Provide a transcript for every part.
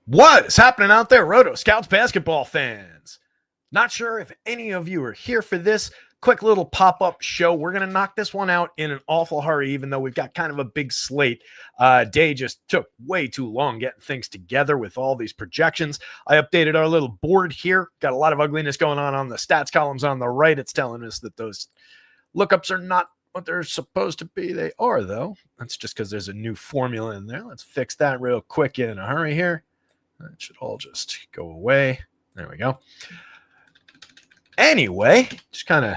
What is happening out there, Roto Scouts basketball fans? Not sure if any of you are here for this quick little pop-up show. We're going to knock this one out in an awful hurry, even though we've got kind of a big slate. Day just took way too long getting things together with all these projections. I updated our little board here. Got a lot of ugliness going on the stats columns on the right. It's telling us that those lookups are not what they're supposed to be. They are, though. That's just because there's a new formula in there. Let's fix that real quick in a hurry here. That should all just go away. There we go. Anyway, just kind of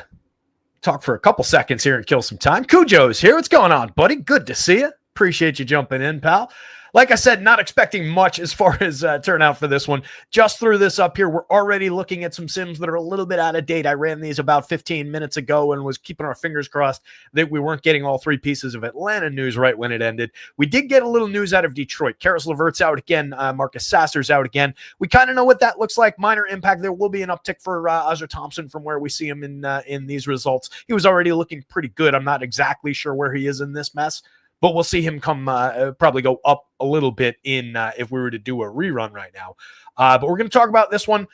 talk for a couple seconds here and kill some time. Cujo's here. What's going on, buddy? Good to see you. Appreciate you jumping in, pal. Like I said, not expecting much as far as turnout for this one. Just threw this up here. We're already looking at some sims that are a little bit out of date. I ran these about 15 minutes ago and was keeping our fingers crossed that we weren't getting all three pieces of Atlanta news right when it ended. We did get a little news out of Detroit. Karis LeVert's out again. Marcus Sasser's out again. We kind of know what that looks like. Minor impact. There will be an uptick for Ozzer Thompson from where we see him in these results. He was already looking pretty good. I'm not exactly sure where he is in this mess, but we'll see him come probably go up a little bit in if we were to do a rerun right now. But we're going to talk about this one.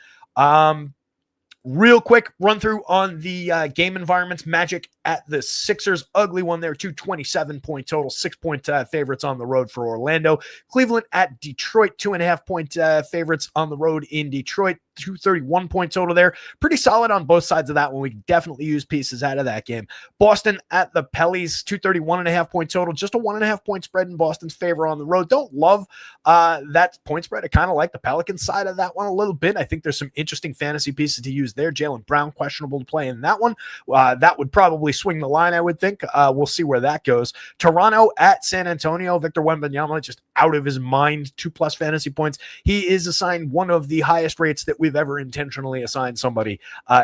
Real quick run through on the game environments. Magic at the Sixers. Ugly one there. 227-point total. 6-point favorites on the road for Orlando. Cleveland at Detroit. 2.5-point favorites on the road in Detroit. 231-point total there. Pretty solid on both sides of that one. We can definitely use pieces out of that game. Boston at the Pellies. 231.5-point total. Just a 1.5-point spread in Boston's favor on the road. Don't love that point spread. I kind of like the Pelicans side of that one a little bit. I think there's some interesting fantasy pieces to use there. Jaylen Brown questionable to play in that one. That would probably swing the line, I would think. We'll see where that goes. Toronto at San Antonio. Victor Wembanyama just out of his mind. 2+ fantasy points. He is assigned one of the highest rates that we've ever intentionally assigned somebody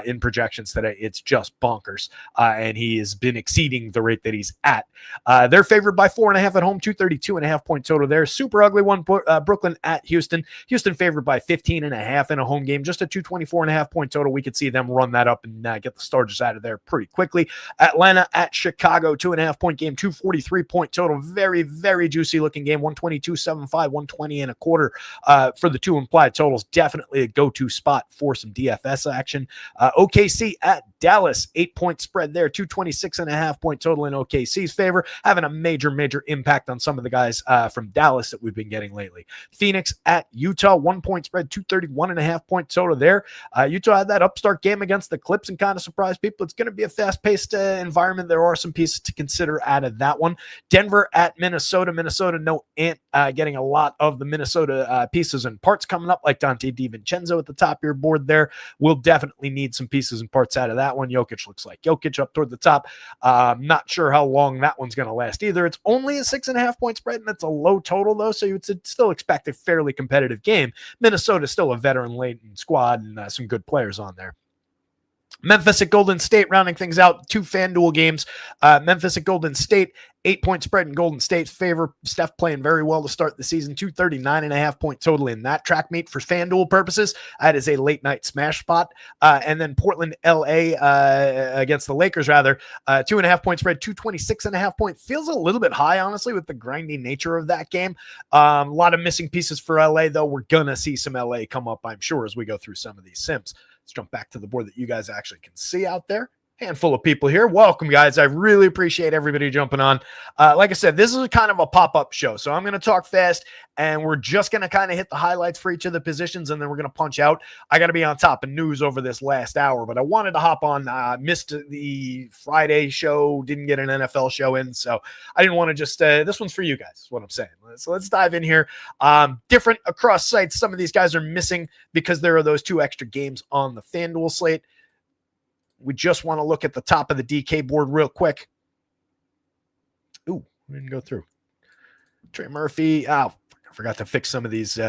in projections today. It's just bonkers. And he has been exceeding the rate that he's at. They're favored by 4.5 at home. 232.5-point total there. Super ugly one. Brooklyn at Houston. Houston favored by 15.5 in a home game. Just a 224.5-point total. We could see them run that up and get the starters out of there pretty quickly. Atlanta at Chicago. 2.5-point game. 243-point total. Very, very juicy looking game. 122.75, 120.25 for the two implied totals. Definitely a go-to spot for some DFS action. OKC at Dallas. 8-point spread there. 226.5-point total in OKC's favor. Having a major impact on some of the guys from Dallas that we've been getting lately. Phoenix at Utah. 1-point spread. 231.5-point total there. Utah had that upstart game against the Clips and kind of surprised people. It's going to be a fast-paced environment. There are some pieces to consider out of that one. Denver at Minnesota. Minnesota, no Ant getting a lot of the Minnesota pieces and parts coming up, like Dante DiVincenzo at the top of your board there. We'll definitely need some pieces and parts out of that one. Jokic looks like Jokic up toward the top. Not sure how long that one's going to last either. It's only a 6.5-point spread, and it's a low total, though, so you would still expect a fairly competitive game. Minnesota's still a veteran-laden squad and some good players on there. Memphis at Golden State, rounding things out, 2 FanDuel games. Memphis at Golden State, 8-point spread in Golden State's favor. Steph playing very well to start the season. 239.5-point total in that track meet for FanDuel purposes. That is a late night smash spot. And then Portland, LA against the Lakers, rather. 2.5-point spread, 226.5-point. Feels a little bit high, honestly, with the grinding nature of that game. A lot of missing pieces for LA, though. We're going to see some LA come up, I'm sure, as we go through some of these sims. Let's jump back to the board that you guys actually can see out there. Handful of people here. Welcome, guys. I really appreciate everybody jumping on. Like I said, this is kind of a pop-up show, so I'm going to talk fast, and we're just going to kind of hit the highlights for each of the positions, and then we're going to punch out. I got to be on top of news over this last hour, but I wanted to hop on. Missed the Friday show, didn't get an NFL show in, so I didn't want to just this one's for you guys, is what I'm saying. So let's dive in here. Different across sites. Some of these guys are missing because there are those 2 extra games on the FanDuel slate. We just want to look at the top of the DK board real quick. Ooh, we didn't go through. Trey Murphy. Oh, I forgot to fix some of these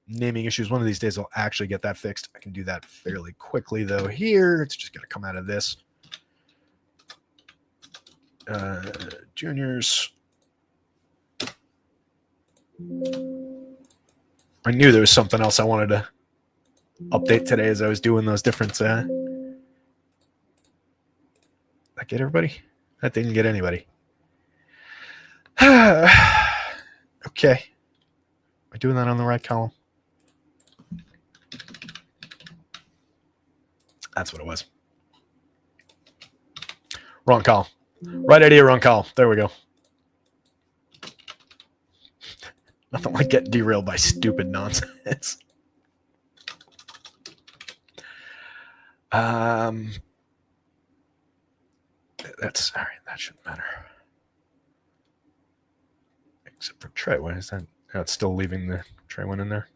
naming issues. One of these days I'll actually get that fixed. I can do that fairly quickly, though. Here, it's just going to come out of this. Juniors. I knew there was something else I wanted to update today as I was doing those different that get everybody? That didn't get anybody. Okay. Am I doing that on the right column? That's what it was. Wrong call. Right idea, wrong call. There we go. Nothing like getting derailed by stupid nonsense. That's all right. That shouldn't matter. Except for Trey. Why is that? Oh, it's still leaving the Trey one in there.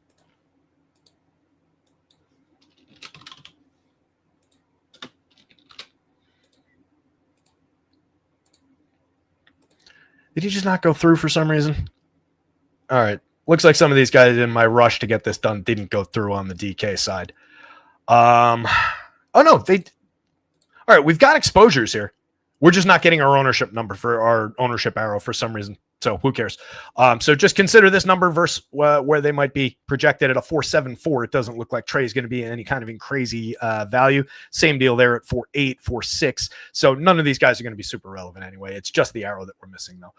Did he just not go through for some reason? All right. Looks like some of these guys in my rush to get this done didn't go through on the DK side. Oh no, they. All right, we've got exposures here. We're just not getting our ownership number for our ownership arrow for some reason. So who cares? So just consider this number versus where they might be projected at a 4.74. It doesn't look like Trey is going to be any kind of crazy value. Same deal there at 4.8, 4.6. So none of these guys are going to be super relevant anyway. It's just the arrow that we're missing though.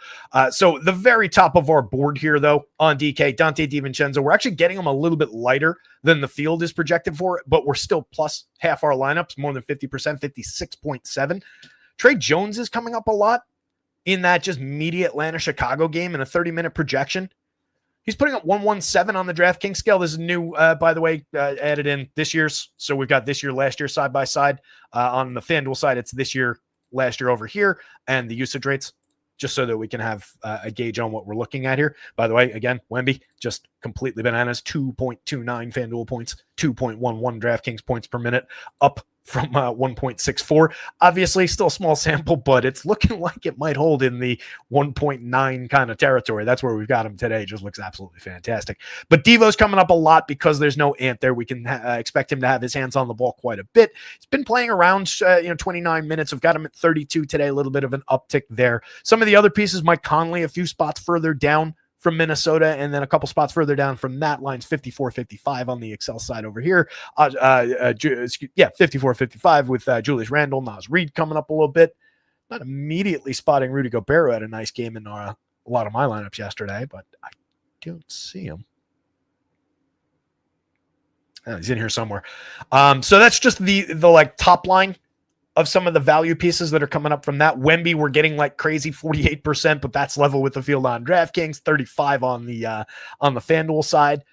So the very top of our board here though on DK, Dante DiVincenzo, we're actually getting him a little bit lighter than the field is projected for, but we're still plus half our lineups, more than 50%, 56.7. Trey Jones is coming up a lot in that just media Atlanta-Chicago game in a 30-minute projection. He's putting up 117 on the DraftKings scale. This is new, by the way, added in this year's. So we've got this year, last year side by side. On the FanDuel side, it's this year, last year over here, and the usage rates, just so that we can have a gauge on what we're looking at here. By the way, again, Wemby, just completely bananas, 2.29 FanDuel points, 2.11 DraftKings points per minute, up from 1.64. Obviously, still small sample, but it's looking like it might hold in the 1.9 kind of territory. That's where we've got him today. Just looks absolutely fantastic. But Devo's coming up a lot because there's no Ant there. We can expect him to have his hands on the ball quite a bit. He's been playing around 29 minutes. I've got him at 32 today, a little bit of an uptick there. Some of the other pieces, Mike Conley, a few spots further down from Minnesota, and then a couple spots further down from that line's 54-55 on the Excel side over here. 54-55 with Julius Randle, Naz Reid coming up a little bit. Not immediately spotting Rudy Gobert had a nice game in a lot of my lineups yesterday, but I don't see him. He's in here somewhere. So that's just the like top line of some of the value pieces that are coming up from that. Wemby, we're getting like crazy 48%, but that's level with the field on DraftKings, 35 on the FanDuel side.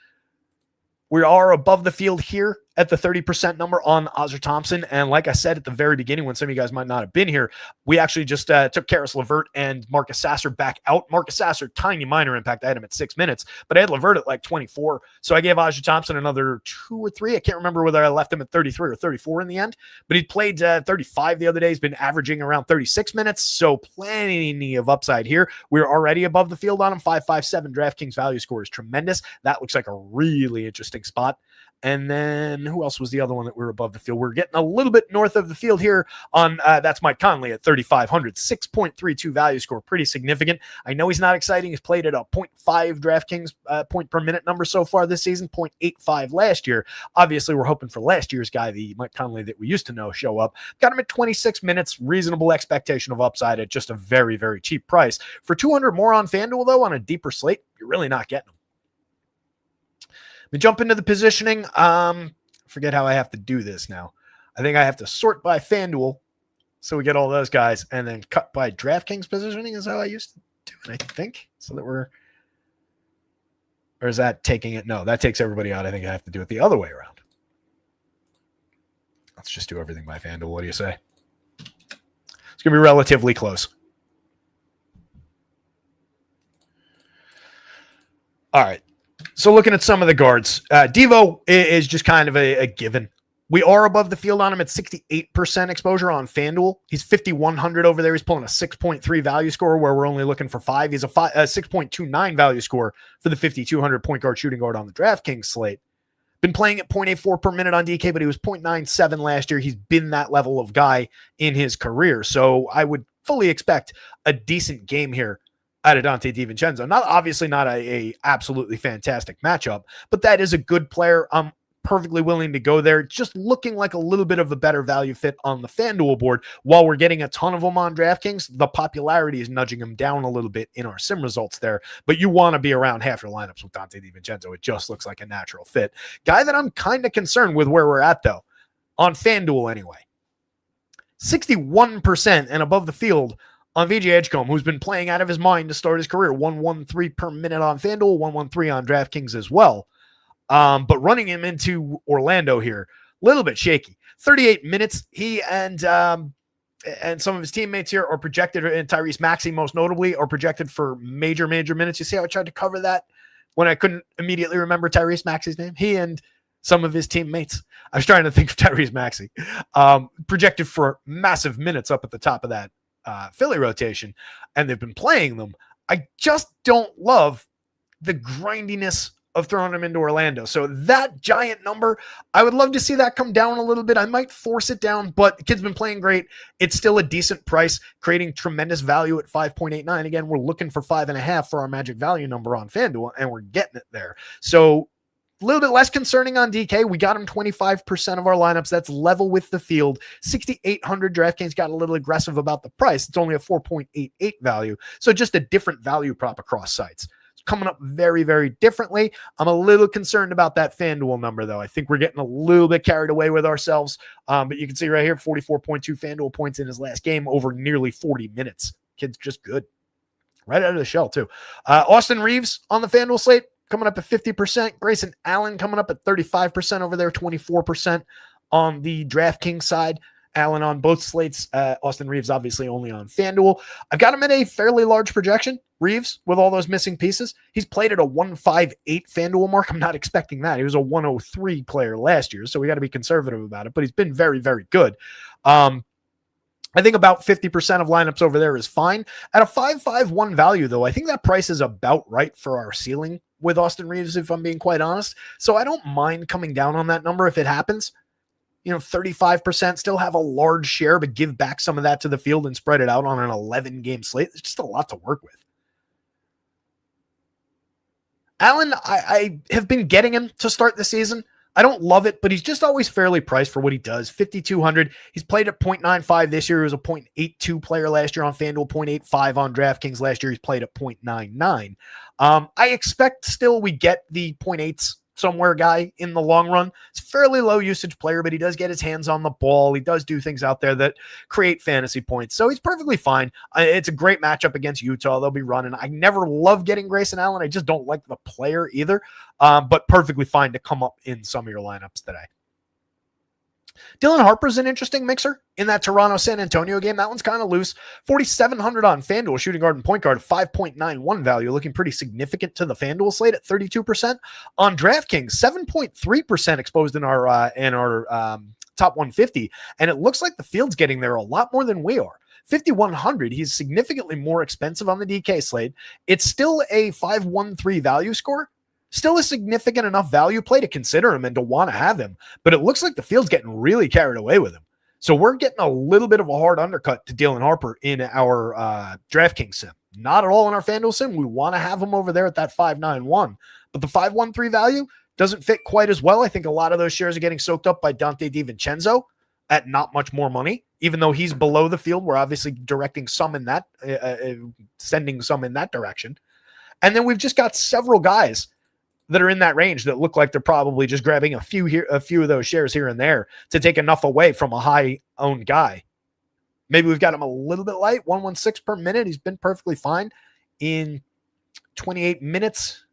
We are above the field here at the 30% number on Ozzer Thompson. And like I said at the very beginning, when some of you guys might not have been here, we actually just took Karis LeVert and Marcus Sasser back out. Marcus Sasser, tiny minor impact. I had him at 6 minutes, but I had LeVert at like 24. So I gave Ozzer Thompson another 2 or 3. I can't remember whether I left him at 33 or 34 in the end, but he played 35 the other day. He's been averaging around 36 minutes. So plenty of upside here. We're already above the field on him. 5.57 DraftKings value score is tremendous. That looks like a really interesting spot. And then who else was the other one that we're above the field? We're getting a little bit north of the field here on that's Mike Conley at 3,500, 6.32 value score, pretty significant. I know he's not exciting. He's played at a 0.5 DraftKings point per minute number so far this season, 0.85 last year. Obviously, we're hoping for last year's guy, the Mike Conley that we used to know, show up. Got him at 26 minutes, reasonable expectation of upside at just a very, very cheap price. For 200 more on FanDuel, though, on a deeper slate, you're really not getting them. We jump into the positioning. Forget how I have to do this now. I think I have to sort by FanDuel so we get all those guys and then cut by DraftKings positioning is how I used to do it, I think. So that we're, or is that taking it? No, that takes everybody out. I think I have to do it the other way around. Let's just do everything by FanDuel. What do you say? It's going to be relatively close. All right. So looking at some of the guards, Devo is just kind of a given. We are above the field on him at 68% exposure on FanDuel. He's 5,100 over there. He's pulling a 6.3 value score where we're only looking for 5. He's a 6.29 value score for the 5,200 point guard shooting guard on the DraftKings slate. Been playing at 0.84 per minute on DK, but he was 0.97 last year. He's been that level of guy in his career. So I would fully expect a decent game here out of Dante DiVincenzo. Obviously not a absolutely fantastic matchup, but that is a good player. I'm perfectly willing to go there. Just looking like a little bit of a better value fit on the FanDuel board. While we're getting a ton of them on DraftKings, the popularity is nudging them down a little bit in our sim results there, but you want to be around half your lineups with Dante DiVincenzo. It just looks like a natural fit. Guy that I'm kind of concerned with where we're at though. on FanDuel anyway. 61% and above the field on VJ Edgecombe, who's been playing out of his mind to start his career. 113 per minute on FanDuel, 113 on DraftKings as well. But running him into Orlando here, a little bit shaky. 38 minutes. He and some of his teammates here are projected, and Tyrese Maxey most notably, are projected for major minutes. You see how I tried to cover that when I couldn't immediately remember Tyrese Maxey's name? He and some of his teammates. I was trying to think of Tyrese Maxey. Projected for massive minutes up at the top of that Philly rotation, and they've been playing them. I just don't love the grindiness of throwing him into Orlando. So that giant number, I would love to see that come down a little bit. I might force it down, but the kid's been playing great. It's still a decent price, creating tremendous value at 5.89. Again, we're looking for 5.5 for our magic value number on FanDuel, and we're getting it there. So a little bit less concerning on DK. We got him 25% of our lineups. That's level with the field. 6,800. DraftKings got a little aggressive about the price. It's only a 4.88 value. So just a different value prop across sites. It's coming up very, very differently. I'm a little concerned about that FanDuel number, though. I think we're getting a little bit carried away with ourselves. But you can see right here, 44.2 FanDuel points in his last game over nearly 40 minutes. Kid's just good. Right out of the shell, too. Austin Reeves on the FanDuel slate, coming up at 50%. Grayson Allen coming up at 35% over there, 24% on the DraftKings side. Allen on both slates. Austin Reeves obviously only on FanDuel. I've got him at a fairly large projection. Reeves, with all those missing pieces, he's played at a 158 FanDuel mark. I'm not expecting that. He was a 103 player last year, so we got to be conservative about it, but he's been very, very good. I think about 50% of lineups over there is fine. At a 5.51 value, though, I think that price is about right for our ceiling with Austin Reeves, if I'm being quite honest. So I don't mind coming down on that number if it happens. 35%, still have a large share, but give back some of that to the field and spread it out on an 11-game slate. It's just a lot to work with. Allen, I have been getting him to start the season. I don't love it, but he's just always fairly priced for what he does. 5,200. He's played at 0.95 this year. He was a 0.82 player last year on FanDuel, 0.85 on DraftKings last year. He's played at 0.99. I expect still we get the 0.8s somewhere guy in the long run. It's a fairly low usage player, but he does get his hands on the ball. He does do things out there that create fantasy points. So he's perfectly fine. It's a great matchup against Utah. They'll be running. I never love getting Grayson Allen. I just don't like the player either. But perfectly fine to come up in some of your lineups today. Dylan Harper's an interesting mixer in that Toronto-San Antonio game. That one's kind of loose. 4,700 on FanDuel, shooting guard and point guard, 5.91 value, looking pretty significant to the FanDuel slate at 32%. On DraftKings, 7.3% exposed in our top 150, and it looks like the field's getting there a lot more than we are. 5,100, he's significantly more expensive on the DK slate. It's still a 5.13 value score. Still a significant enough value play to consider him and to want to have him, but it looks like the field's getting really carried away with him. So we're getting a little bit of a hard undercut to Dylan Harper in our DraftKings sim. Not at all in our FanDuel sim. We want to have him over there at that 5.91, but the 5.13 value doesn't fit quite as well. I think a lot of those shares are getting soaked up by Dante DiVincenzo at not much more money, even though he's below the field. We're obviously directing some in that, sending some in that direction. And then we've just got several guys that are in that range that look like they're probably just grabbing a few of those shares here and there to take enough away from a high owned guy. Maybe we've got him a little bit light, 116 per minute. He's been perfectly fine in 28 minutes.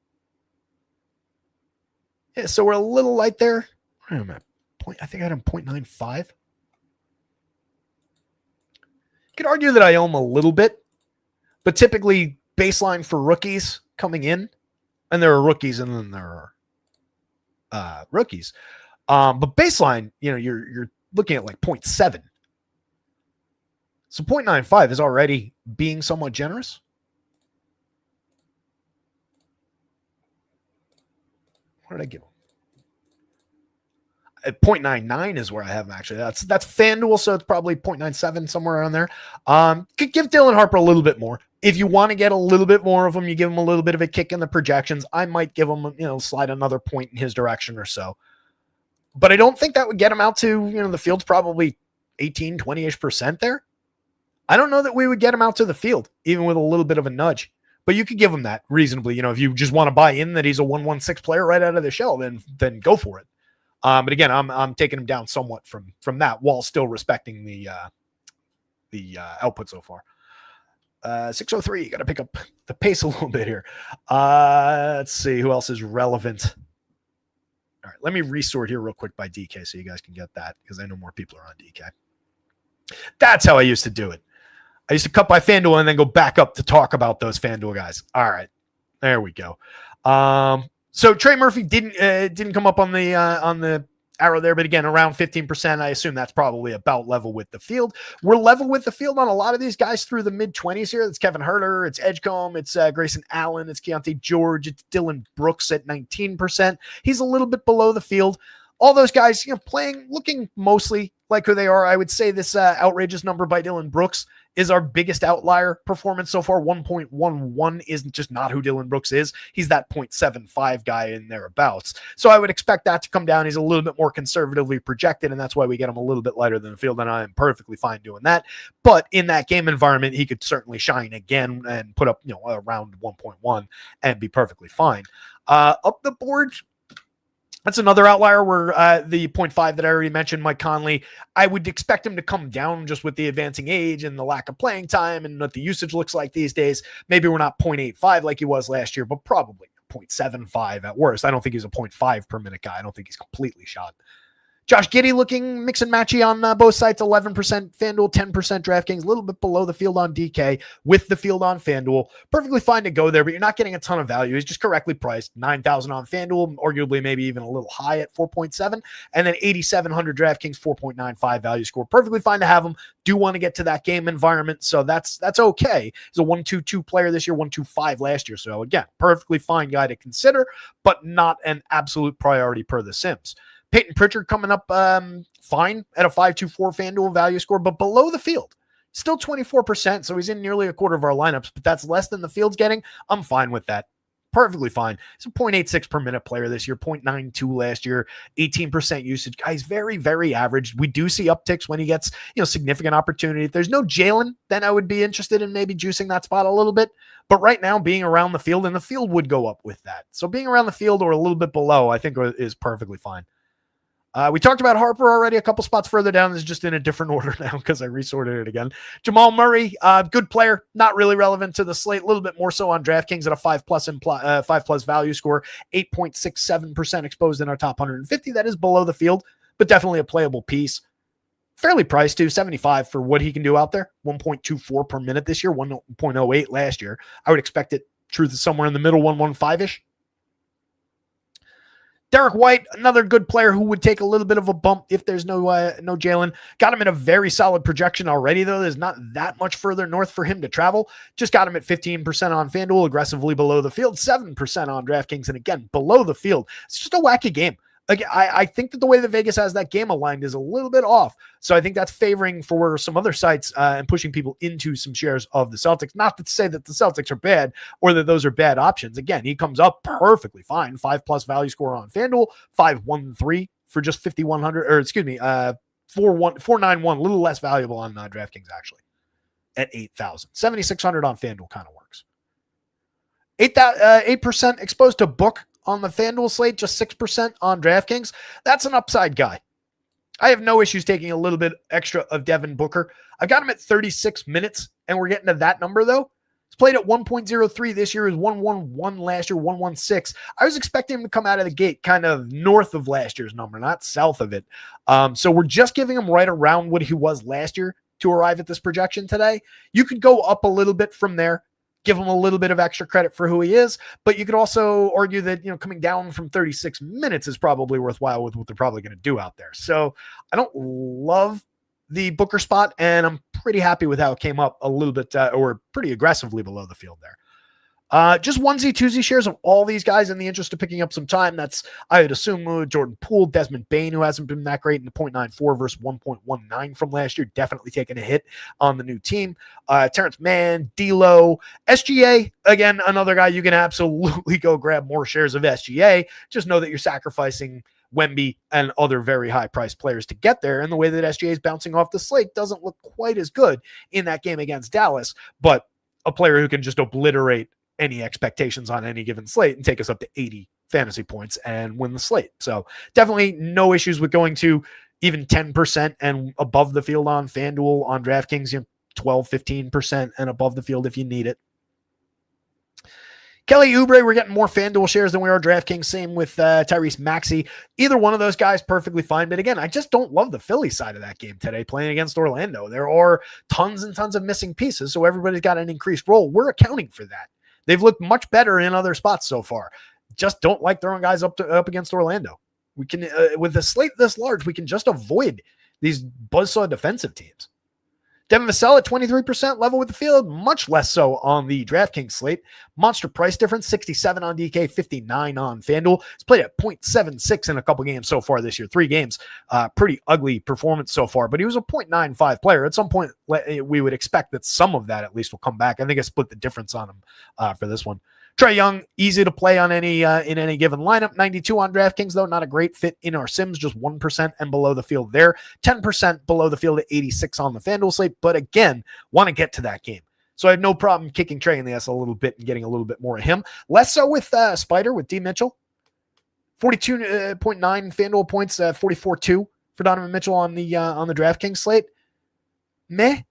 Yeah, so we're a little light there. Where am I? I think I had him 0.95. You could argue that I owe him a little bit, but typically baseline for rookies coming in, and there are rookies and then there are rookies. But baseline, you're looking at like 0.7. So 0.95 is already being somewhat generous. What did I give him? At 0.99 is where I have him actually. That's FanDuel, so it's probably 0.97, somewhere around there. Could give Dylan Harper a little bit more. If you want to get a little bit more of him, you give him a little bit of a kick in the projections. I might give him, slide another point in his direction or so. But I don't think that would get him out to, the field's probably 18, 20-ish% there. I don't know that we would get him out to the field, even with a little bit of a nudge. But you could give him that reasonably. If you just want to buy in that he's a 116 player right out of the shell, then go for it. But again, I'm taking him down somewhat from that while still respecting the output so far. 603, got to pick up the pace a little bit here. Let's see who else is relevant. All right, let me resort here real quick by DK so you guys can get that, because I know more people are on DK. That's how I used to do it. I used to cut by FanDuel and then go back up to talk about those FanDuel guys. All right, there we go. So Trey Murphy didn't come up on the arrow there, but again, around 15%. I assume that's probably about level with the field. We're level with the field on a lot of these guys through the mid-20s here. It's Kevin Huerter, it's Edgecombe, it's Grayson Allen, it's Keontae George, it's Dylan Brooks at 19%. He's a little bit below the field. All those guys, playing, looking mostly like who they are. I would say this outrageous number by Dylan Brooks is our biggest outlier performance so far. 1.11 is just not who Dylan Brooks is. He's that 0.75 guy in thereabouts. So I would expect that to come down. He's a little bit more conservatively projected, and that's why we get him a little bit lighter than the field, and I am perfectly fine doing that. But in that game environment, he could certainly shine again and put up, around 1.1 and be perfectly fine. Up the board, that's another outlier where the 0.5 that I already mentioned, Mike Conley, I would expect him to come down just with the advancing age and the lack of playing time and what the usage looks like these days. Maybe we're not 0.85 like he was last year, but probably 0.75 at worst. I don't think he's a 0.5 per minute guy. I don't think he's completely shot. Josh Giddey looking mix and matchy on both sites, 11% FanDuel, 10% DraftKings, a little bit below the field on DK with the field on FanDuel. Perfectly fine to go there, but you're not getting a ton of value. He's just correctly priced, $9,000 on FanDuel, arguably maybe even a little high at 4.7, and then 8,700 DraftKings, 4.95 value score. Perfectly fine to have him. Do want to get to that game environment, so that's okay. He's a 1-2-2 player this year, 1-2-5 last year, so again, perfectly fine guy to consider, but not an absolute priority per the Sims. Peyton Pritchard coming up fine at a 5.24 FanDuel value score, but below the field. Still 24%, so he's in nearly a quarter of our lineups, but that's less than the field's getting. I'm fine with that. Perfectly fine. He's a 0.86 per minute player this year, 0.92 last year, 18% usage. Guy's very, very average. We do see upticks when he gets, significant opportunity. If there's no Jalen, then I would be interested in maybe juicing that spot a little bit. But right now, being around the field, and the field would go up with that. So being around the field or a little bit below, I think is perfectly fine. We talked about Harper already a couple spots further down. This is just in a different order now because I resorted it again. Jamal Murray, good player, not really relevant to the slate. A little bit more so on DraftKings at a 5+ value score, 8.67% exposed in our top 150. That is below the field, but definitely a playable piece. Fairly priced too, 75 for what he can do out there. 1.24 per minute this year, 1.08 last year. I would expect it, truth is somewhere in the middle, 1.15-ish. Derek White, another good player who would take a little bit of a bump if there's no Jalen. Got him in a very solid projection already, though. There's not that much further north for him to travel. Just got him at 15% on FanDuel, aggressively below the field, 7% on DraftKings, and again, below the field. It's just a wacky game. Again, I think that the way that Vegas has that game aligned is a little bit off. So I think that's favoring for some other sites and pushing people into some shares of the Celtics. Not to say that the Celtics are bad or that those are bad options. Again, he comes up perfectly fine. 5+ value score on FanDuel, 5.13 for just 5,100, or excuse me, 491, a little less valuable on DraftKings actually at 8,000. 7,600 on FanDuel kind of works. 8% exposed to book on the FanDuel slate, just 6% on DraftKings. That's an upside guy. I have no issues taking a little bit extra of Devin Booker. I've got him at 36 minutes, and we're getting to that number, though. He's played at 1.03 this year. He was 1.11 last year, 1.16. I was expecting him to come out of the gate kind of north of last year's number, not south of it. So we're just giving him right around what he was last year to arrive at this projection today. You could go up a little bit from there, give him a little bit of extra credit for who he is, but you could also argue that, coming down from 36 minutes is probably worthwhile with what they're probably going to do out there. So I don't love the Booker spot, and I'm pretty happy with how it came up a little bit, or pretty aggressively below the field there. Just onesie, twosie shares of all these guys in the interest of picking up some time. That's, I would assume, Jordan Poole, Desmond Bane, who hasn't been that great in the 0.94 versus 1.19 from last year, definitely taking a hit on the new team. Terrence Mann, D'Lo, SGA, again, another guy you can absolutely go grab more shares of SGA. Just know that you're sacrificing Wemby and other very high-priced players to get there, and the way that SGA is bouncing off the slate doesn't look quite as good in that game against Dallas, but a player who can just obliterate any expectations on any given slate and take us up to 80 fantasy points and win the slate. So definitely no issues with going to even 10% and above the field on FanDuel, on DraftKings, 12, 15% and above the field if you need it. Kelly Oubre, we're getting more FanDuel shares than we are DraftKings. Same with Tyrese Maxey. Either one of those guys, perfectly fine. But again, I just don't love the Philly side of that game today, playing against Orlando. There are tons and tons of missing pieces, so everybody's got an increased role. We're accounting for that. They've looked much better in other spots so far. Just don't like throwing guys up against Orlando. We can, with a slate this large, we can just avoid these buzzsaw defensive teams. Devin Vassell at 23% level with the field, much less so on the DraftKings slate. Monster price difference, 67 on DK, 59 on FanDuel. He's played at 0.76 in a couple games so far this year, 3 games. Pretty ugly performance so far, but he was a 0.95 player. At some point, we would expect that some of that at least will come back. I think I split the difference on him for this one. Trae Young, easy to play on any in any given lineup. 92 on DraftKings, though, not a great fit in our sims, just 1% and below the field there. 10% below the field at 86 on the FanDuel slate. But again, want to get to that game. So I have no problem kicking Trae in the ass a little bit and getting a little bit more of him. Less so with Spider, with D. Mitchell. 42.9 FanDuel points, 44.2 for Donovan Mitchell on the DraftKings slate. Meh.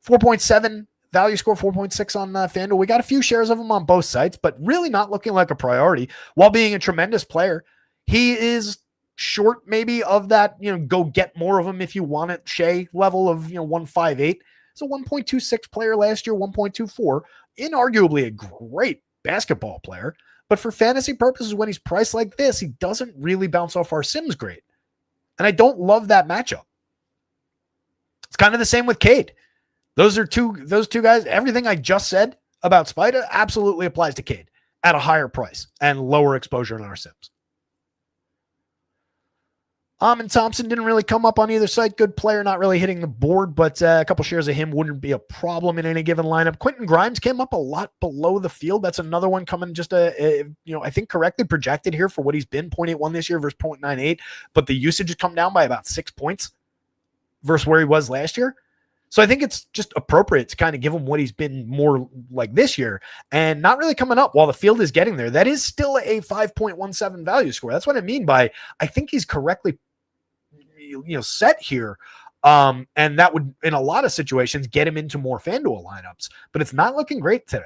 4.7 value score, 4.6 on FanDuel. We got a few shares of him on both sites, but really not looking like a priority. While being a tremendous player, he is short maybe of that, go get more of him if you want it, Shea level of, 158. It's a 1.26 player last year, 1.24. Inarguably a great basketball player, but for fantasy purposes, when he's priced like this, he doesn't really bounce off our sims great. And I don't love that matchup. It's kind of the same with Cade. Those two guys, everything I just said about Spider absolutely applies to Cade at a higher price and lower exposure in our sims. And Thompson didn't really come up on either side. Good player, not really hitting the board, but a couple shares of him wouldn't be a problem in any given lineup. Quentin Grimes came up a lot below the field. That's another one coming just I think correctly projected here for what he's been, 0.81 this year versus 0.98, but the usage has come down by about 6 points versus where he was last year. So I think it's just appropriate to kind of give him what he's been more like this year and not really coming up while the field is getting there. That is still a 5.17 value score. That's what I mean by I think he's correctly set here. And that would, in a lot of situations, get him into more FanDuel lineups. But it's not looking great today.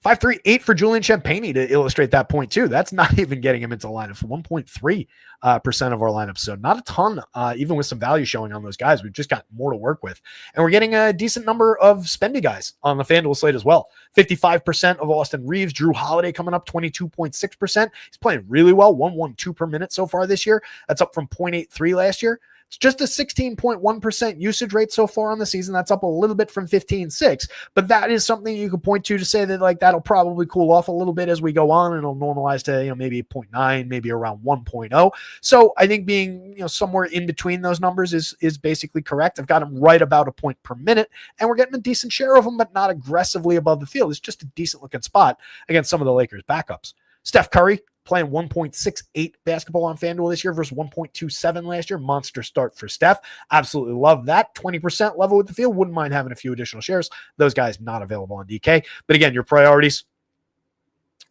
5.38 for Julian Champagny to illustrate that point too. That's not even getting him into the lineup for 1.3% of our lineups. So not a ton, even with some value showing on those guys. We've just got more to work with. And we're getting a decent number of spendy guys on the FanDuel slate as well. 55% of Austin Reeves. Drew Holiday coming up 22.6%. He's playing really well, 1.12 per minute so far this year. That's up from 0.83 last year. It's just a 16.1% usage rate so far on the season. That's up a little bit from 15.6, but that is something you could point to say that like that'll probably cool off a little bit as we go on, and it'll normalize to maybe 0.9, maybe around 1.0. So I think being somewhere in between those numbers is basically correct. I've got him right about a point per minute, and we're getting a decent share of them, but not aggressively above the field. It's just a decent looking spot against some of the Lakers backups. Steph Curry playing 1.68 basketball on FanDuel this year versus 1.27 last year. Monster start for Steph. Absolutely love that. 20% level with the field. Wouldn't mind having a few additional shares. Those guys not available on DK. But again, your priorities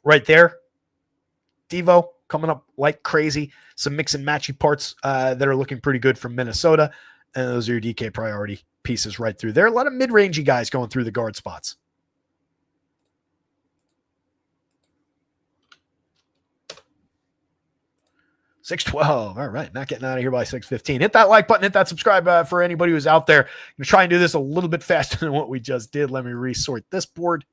right there. Devo coming up like crazy. Some mix and matchy parts that are looking pretty good from Minnesota. And those are your DK priority pieces right through there. A lot of mid-rangey guys going through the guard spots. 612. All right. Not getting out of here by 615. Hit that like button. Hit that subscribe for anybody who's out there. I'm going to try and do this a little bit faster than what we just did. Let me resort this board.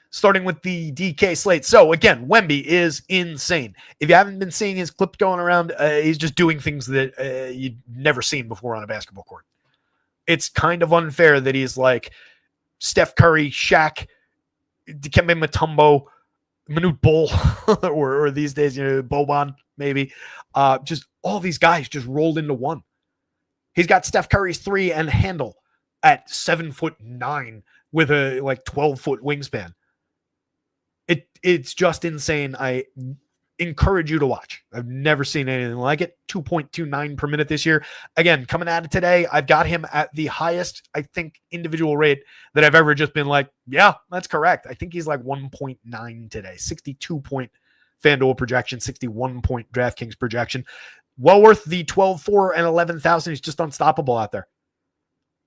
Starting with the DK slate. So again, Wemby is insane. If you haven't been seeing his clips going around, he's just doing things that you've never seen before on a basketball court. It's kind of unfair that he's like Steph Curry, Shaq, Dikembe Mutombo, Manute Bol, or these days, Boban, maybe. Just all these guys just rolled into one. He's got Steph Curry's 3 and handle at 7'9" with a 12-foot wingspan. It's just insane. encourage you to watch. I've never seen anything like it. 2.29 per minute this year. Again, coming at it today, I've got him at the highest, I think, individual rate that I've ever just been like, yeah, that's correct. I think he's like 1.9 today, 62 point FanDuel projection, 61 point DraftKings projection. Well worth the 12.4 and 11,000. He's just unstoppable out there.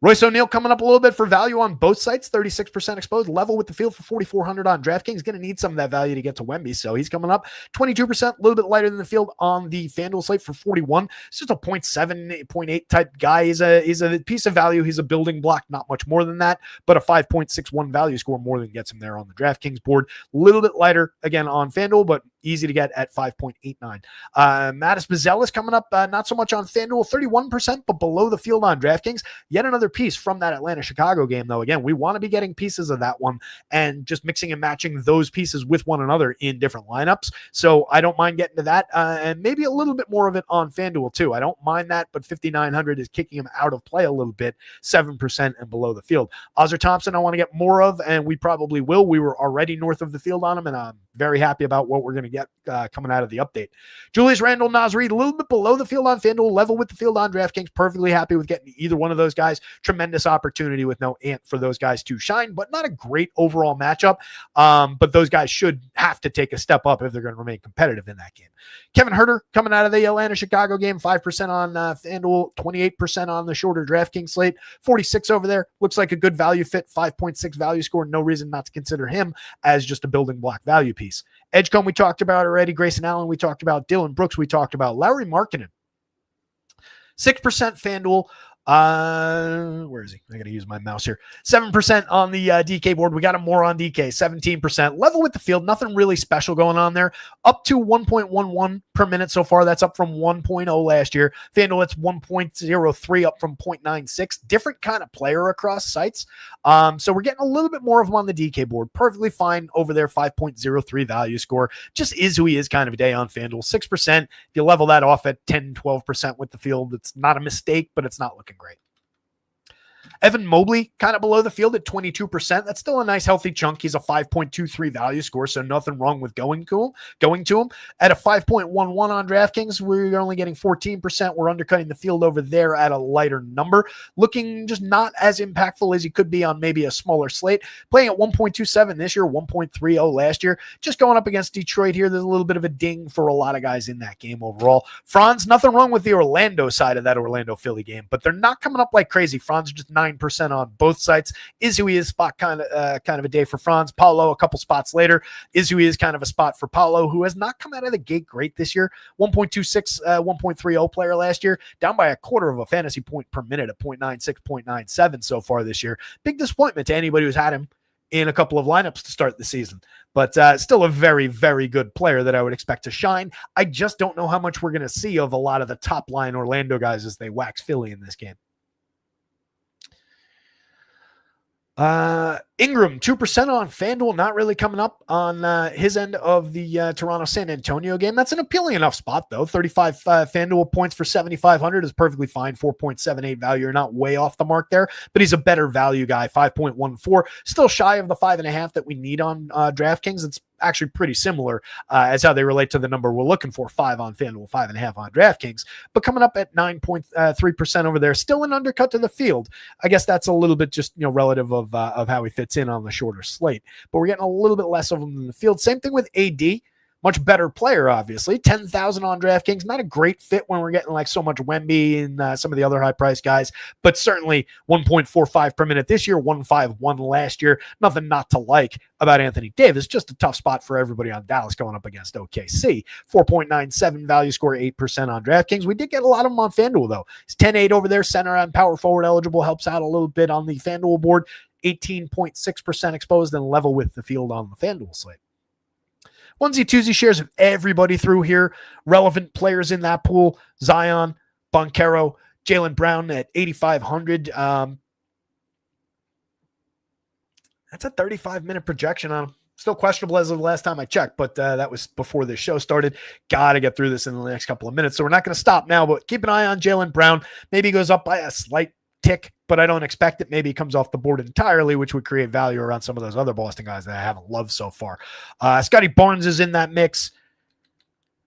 Royce O'Neal coming up a little bit for value on both sites, 36% exposed, level with the field for 4,400 on DraftKings. Going to need some of that value to get to Wemby, so he's coming up 22%, a little bit lighter than the field on the FanDuel slate for 41. It's just a 0.7, 0.8 type guy. He's a piece of value. He's a building block, not much more than that, but a 5.61 value score more than gets him there on the DraftKings board. A little bit lighter, again, on FanDuel, but easy to get at 5.89. Mattis Bazel is coming up, not so much on FanDuel, 31%, but below the field on DraftKings. Yet another piece from that Atlanta-Chicago game, though. Again, we want to be getting pieces of that one and just mixing and matching those pieces with one another in different lineups. So I don't mind getting to that, and maybe a little bit more of it on FanDuel, too. I don't mind that, but 5,900 is kicking him out of play a little bit, 7% and below the field. Ozzer Thompson, I want to get more of, and we probably will. We were already north of the field on him, and I'm very happy about what we're going to get coming out of the update. Julius Randle, Naz Reid, a little bit below the field on FanDuel, level with the field on DraftKings. Perfectly happy with getting either one of those guys. Tremendous opportunity with no Ant for those guys to shine, but not a great overall matchup. But those guys should have to take a step up if they're going to remain competitive in that game. Kevin Huerter coming out of the Atlanta-Chicago game, 5% on FanDuel, 28% on the shorter DraftKings slate, 46 over there. Looks like a good value fit, 5.6 value score. No reason not to consider him as just a building block value piece. Edgecombe we talked about already. Grayson Allen we talked about. Dylan Brooks we talked about. Lauri Markkanen, 6% FanDuel. Where is he? I got to use my mouse here. 7% on the DK board. We got him more on DK, 17%. Level with the field. Nothing really special going on there. Up to 1.11 per minute so far. That's up from 1.0 last year. FanDuel, it's 1.03 up from 0.96. Different kind of player across sites. So we're getting a little bit more of him on the DK board. Perfectly fine over there. 5.03 value score. Just is who he is kind of a day on FanDuel. 6%. If you level that off at 10, 12% with the field, it's not a mistake, but it's not looking great. Evan Mobley kind of below the field at 22%. That's still a nice healthy chunk. He's a 5.23 value score, so nothing wrong with going to him. At a 5.11 on DraftKings, we're only getting 14%. We're undercutting the field over there at a lighter number. Looking just not as impactful as he could be on maybe a smaller slate. Playing at 1.27 this year, 1.30 last year. Just going up against Detroit here, there's a little bit of a ding for a lot of guys in that game overall. Franz, nothing wrong with the Orlando side of that Orlando-Philly game, but they're not coming up like crazy. Franz just 9% on both sites. Is who he is spot kind of a day for Franz. Paulo a couple spots later. Is who he is kind of a spot for Paulo, who has not come out of the gate great this year. 1.26, 1.30 player last year, down by a quarter of a fantasy point per minute at 0.96, 0.97 so far this year. Big disappointment to anybody who's had him in a couple of lineups to start the season. But still a very, very good player that I would expect to shine. I just don't know how much we're going to see of a lot of the top line Orlando guys as they wax Philly in this game. Ingram, 2% on FanDuel, not really coming up on his end of the Toronto-San Antonio game. That's an appealing enough spot, though. 35 FanDuel points for 7,500 is perfectly fine. 4.78 value. You're not way off the mark there, but he's a better value guy, 5.14. Still shy of the 5.5 that we need on DraftKings. It's actually pretty similar as how they relate to the number we're looking for, 5 on FanDuel, 5.5 on DraftKings, but coming up at 9.3% over there, still an undercut to the field. I guess that's a little bit just, relative of how he fits in on the shorter slate, but we're getting a little bit less of him in the field. Same thing with AD. Much better player, obviously. 10,000 on DraftKings. Not a great fit when we're getting like so much Wemby and some of the other high-priced guys, but certainly 1.45 per minute this year, 1.51 last year. Nothing not to like about Anthony Davis. Just a tough spot for everybody on Dallas going up against OKC. 4.97 value score, 8% on DraftKings. We did get a lot of them on FanDuel, though. He's 10-8 over there, center and power forward eligible. Helps out a little bit on the FanDuel board. 18.6% exposed and level with the field on the FanDuel slate. Onesie, twosie shares of everybody through here. Relevant players in that pool. Zion, Boncaro, Jaylen Brown at 8,500. That's a 35-minute projection on him. Still questionable as of the last time I checked, but that was before this show started. Got to get through this in the next couple of minutes. So we're not going to stop now, but keep an eye on Jaylen Brown. Maybe he goes up by a slight tick, but I don't expect it. Maybe he comes off the board entirely, which would create value around some of those other Boston guys that I haven't loved so far. Scotty Barnes is in that mix.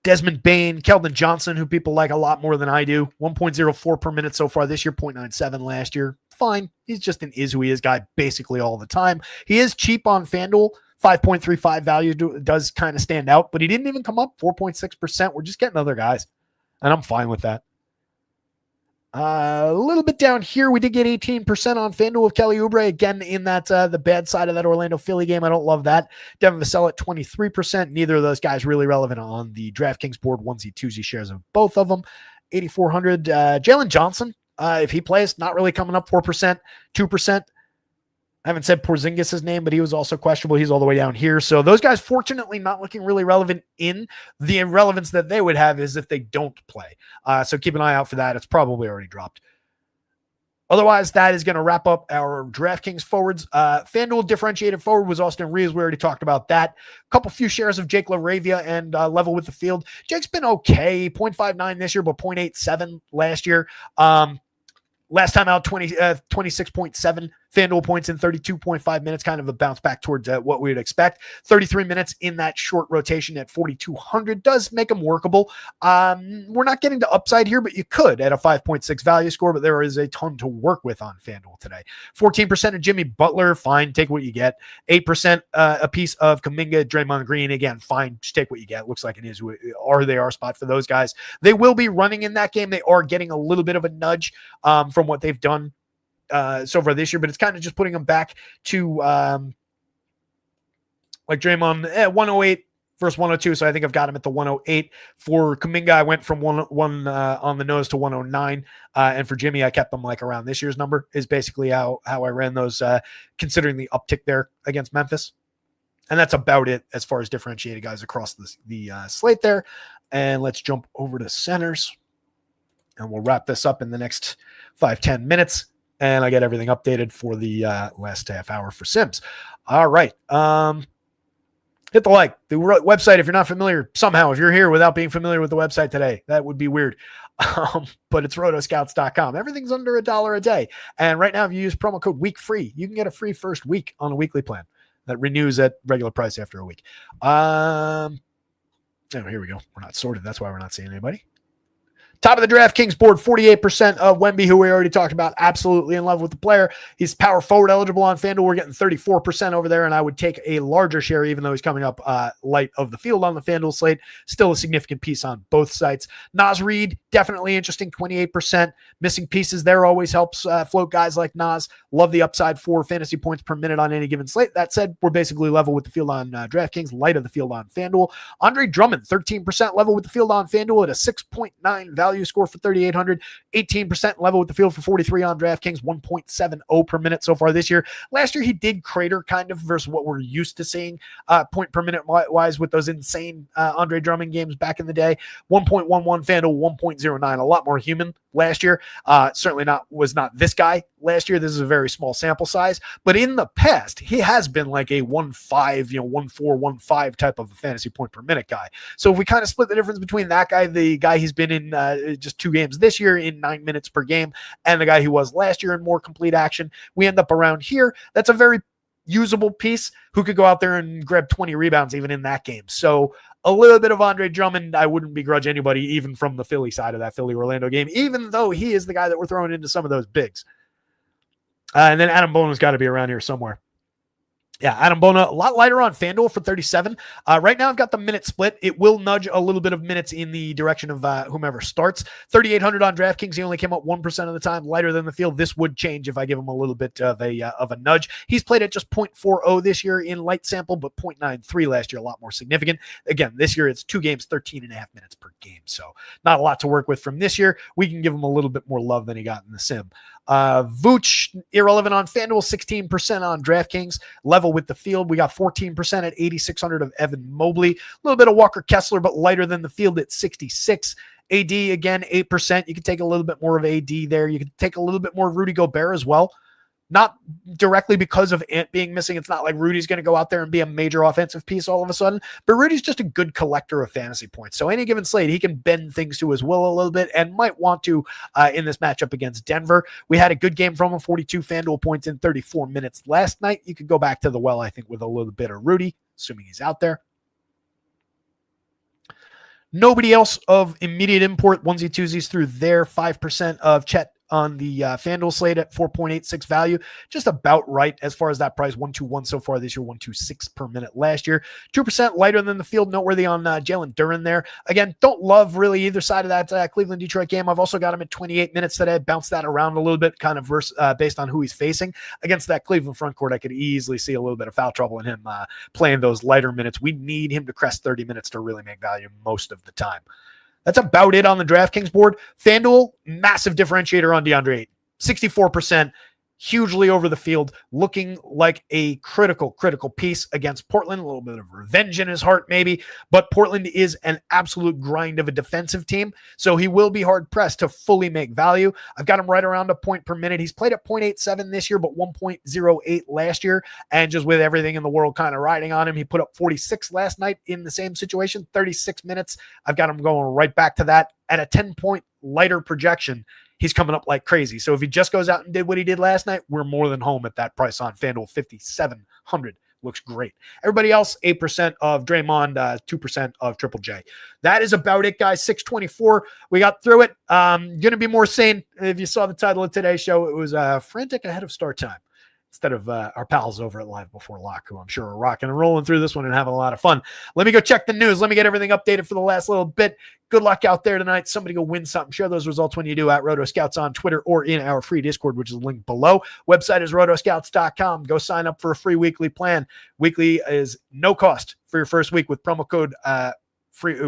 Desmond Bain, Keldon Johnson, who people like a lot more than I do. 1.04 per minute so far this year, 0.97 last year. Fine. He's just an is who he is guy basically all the time. He is cheap on FanDuel. 5.35 value does kind of stand out, but he didn't even come up 4.6%. We're just getting other guys, and I'm fine with that. A little bit down here, we did get 18% on FanDuel with Kelly Oubre, again in that the bad side of that Orlando Philly game. I don't love that. Devin Vassell at 23%. Neither of those guys really relevant on the DraftKings board. Onesie, twosie shares of both of them. 8,400. Jalen Johnson, if he plays, not really coming up 4%, 2%. I haven't said Porzingis' name, but he was also questionable. He's all the way down here. So those guys, fortunately, not looking really relevant. In the irrelevance that they would have is if they don't play. So keep an eye out for that. It's probably already dropped. Otherwise, that is going to wrap up our DraftKings forwards. FanDuel differentiated forward was Austin Reeves. We already talked about that. A few shares of Jake LaRavia and level with the field. Jake's been okay. 0.59 this year, but 0.87 last year. Last time out, 26.7 FanDuel points in 32.5 minutes, kind of a bounce back towards what we would expect. 33 minutes in that short rotation at 4,200 does make them workable. We're not getting to upside here, but you could at a 5.6 value score, but there is a ton to work with on FanDuel today. 14% of Jimmy Butler, fine, take what you get. 8% a piece of Kuminga, Draymond Green, again, fine, just take what you get. Looks like it is our spot for those guys. They will be running in that game. They are getting a little bit of a nudge from what they've done so far this year, but it's kind of just putting them back to like Draymond 108 versus 102. So I think I've got him at the 108. For Kuminga, I went from one on the nose to 109. And for Jimmy, I kept them like around this year's number is basically how I ran those, considering the uptick there against Memphis. And that's about it as far as differentiated guys across the slate there. And let's jump over to centers. And we'll wrap this up in the next 5-10 minutes. And I get everything updated for the last half hour for Sims. All right. Hit the like. The website, if you're not familiar, somehow, if you're here without being familiar with the website today, that would be weird. But it's rotoscouts.com. Everything's under $1 a day. And right now, if you use promo code WEEKFREE, you can get a free first week on a weekly plan that renews at regular price after a week. Oh, here we go. We're not sorted. That's why we're not seeing anybody. Top of the DraftKings board, 48% of Wemby, who we already talked about, absolutely in love with the player. He's power forward eligible on FanDuel. We're getting 34% over there, and I would take a larger share, even though he's coming up light of the field on the FanDuel slate. Still a significant piece on both sites. Nas Reed, definitely interesting, 28%. Missing pieces there always helps float guys like Nas. Love the upside for fantasy points per minute on any given slate. That said, we're basically level with the field on DraftKings, light of the field on FanDuel. Andre Drummond, 13% level with the field on FanDuel at a 6.9 value score for 3,800, 18% level with the field for 43 on DraftKings, 1.70 per minute so far this year. Last year, he did crater kind of versus what we're used to seeing point per minute wise with those insane Andre Drummond games back in the day. 1.11 FanDuel, 1.09, a lot more human last year. Certainly was not this guy last year. This is a very small sample size, but in the past, he has been like a 1.5, 1.4, 1.5 type of a fantasy point per minute guy. So if we kind of split the difference between that guy, the guy he's been in just 2 games this year in 9 minutes per game, and the guy who was last year in more complete action, we end up around here. That's a very usable piece who could go out there and grab 20 rebounds even in that game. So a little bit of Andre Drummond, I wouldn't begrudge anybody, even from the Philly side of that Philly-Orlando game, even though he is the guy that we're throwing into some of those bigs. And then Adam Bona's got to be around here somewhere. Yeah, Adam Bona, a lot lighter on FanDuel for 37. Right now, I've got the minute split. It will nudge a little bit of minutes in the direction of whomever starts. 3,800 on DraftKings. He only came up 1% of the time, lighter than the field. This would change if I give him a little bit of a nudge. He's played at just 0.40 this year in light sample, but 0.93 last year, a lot more significant. Again, this year it's 2 games, 13 and a half minutes per game. So not a lot to work with from this year. We can give him a little bit more love than he got in the sim. Vooch, irrelevant on FanDuel, 16% on DraftKings, level with the field. We got 14% at 8,600 of Evan Mobley, a little bit of Walker Kessler, but lighter than the field at 66. AD, again, 8%. You can take a little bit more of AD there. You can take a little bit more of Rudy Gobert as well. Not directly because of Ant being missing. It's not like Rudy's going to go out there and be a major offensive piece all of a sudden, but Rudy's just a good collector of fantasy points. So any given slate, he can bend things to his will a little bit and might want to in this matchup against Denver. We had a good game from him, 42 FanDuel points in 34 minutes last night. You could go back to the well, I think, with a little bit of Rudy, assuming he's out there. Nobody else of immediate import, onesie twosies through their 5% of Chet on the FanDuel slate at 4.86 value. Just about right as far as that price. 121 so far this year, 126 per minute last year. 2% lighter than the field. Noteworthy on Jalen Duren there. Again, don't love really either side of that Cleveland-Detroit game. I've also got him at 28 minutes today. Bounced that around a little bit, kind of based on who he's facing. Against that Cleveland front court, I could easily see a little bit of foul trouble in him playing those lighter minutes. We need him to crest 30 minutes to really make value most of the time. That's about it on the DraftKings board. FanDuel, massive differentiator on DeAndre Ayton. 64%, hugely over the field, looking like a critical piece against Portland. A little bit of revenge in his heart, maybe. But Portland is an absolute grind of a defensive team, so he will be hard-pressed to fully make value. I've got him right around a point per minute. He's played at 0.87 this year, but 1.08 last year. And just with everything in the world kind of riding on him, he put up 46 last night in the same situation, 36 minutes. I've got him going right back to that at a 10-point lighter projection. He's coming up like crazy. So if he just goes out and did what he did last night, we're more than home at that price on FanDuel. 5,700 looks great. Everybody else, 8% of Draymond, 2% of Triple J. That is about it, guys. 624. We got through it. Going to be more sane. If you saw the title of today's show, it was Frantic ahead of start time, instead of our pals over at Live Before Lock, who I'm sure are rocking and rolling through this one and having a lot of fun. Let me go check the news. Let me get everything updated for the last little bit. Good luck out there tonight. Somebody go win something. Share those results when you do at RotoScouts on Twitter or in our free Discord, which is linked below. Website is rotoscouts.com. Go sign up for a free weekly plan. Weekly is no cost for your first week with promo code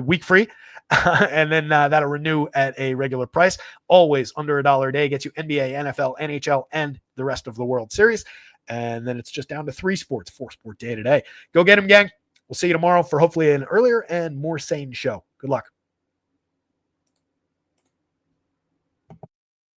week free. And then that'll renew at a regular price. Always under $1 a day. Gets you NBA, NFL, NHL, and the rest of the World Series. And then it's just down to 3 sports, 4-sport day today. Go get them, gang. We'll see you tomorrow for hopefully an earlier and more sane show. Good luck.